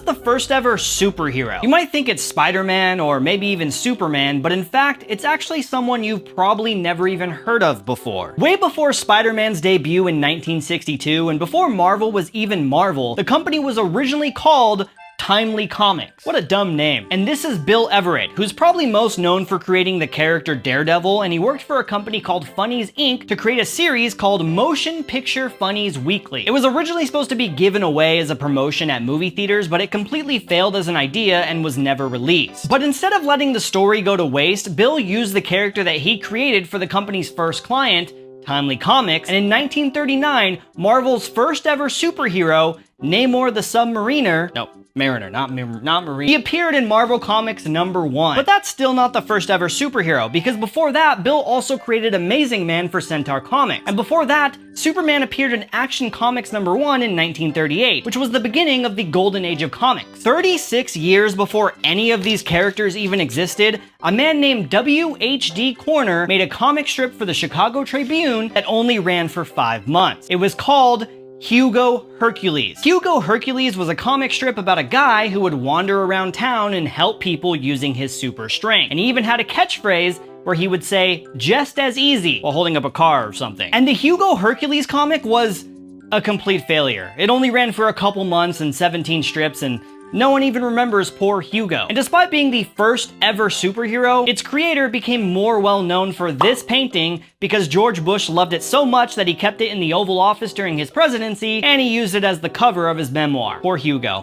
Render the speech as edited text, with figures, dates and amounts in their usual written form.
was the first ever superhero? You might think it's Spider-Man or maybe even Superman, but in fact, it's actually someone you've probably never even heard of before. Way before Spider-Man's debut in 1962, and before Marvel was even Marvel, the company was originally called Timely Comics. What a dumb name. And this is Bill Everett, who's probably most known for creating the character Daredevil, and he worked for a company called Funnies Inc. to create a series called Motion Picture Funnies Weekly. It was originally supposed to be given away as a promotion at movie theaters, but it completely failed as an idea and was never released. But instead of letting the story go to waste, Bill used the character that he created for the company's first client, Timely Comics, and in 1939, Marvel's first ever superhero, Namor the Submariner, Mariner, not Marine. He appeared in Marvel Comics #1. But that's still not the first ever superhero, because before that, Bill also created Amazing Man for Centaur Comics. And before that, Superman appeared in Action Comics #1 in 1938, which was the beginning of the golden age of comics. 36 years before any of these characters even existed, a man named W.H.D. Corner made a comic strip for the Chicago Tribune that only ran for 5 months. It was called Hugo Hercules. Hugo Hercules was a comic strip about a guy who would wander around town and help people using his super strength. And he even had a catchphrase where he would say, "just as easy," while holding up a car or something. And the Hugo Hercules comic was a complete failure. It only ran for a couple months and 17 strips, and no one even remembers poor Hugo. And despite being the first ever superhero, its creator became more well known for this painting because George Bush loved it so much that he kept it in the Oval Office during his presidency, and he used it as the cover of his memoir. Poor Hugo.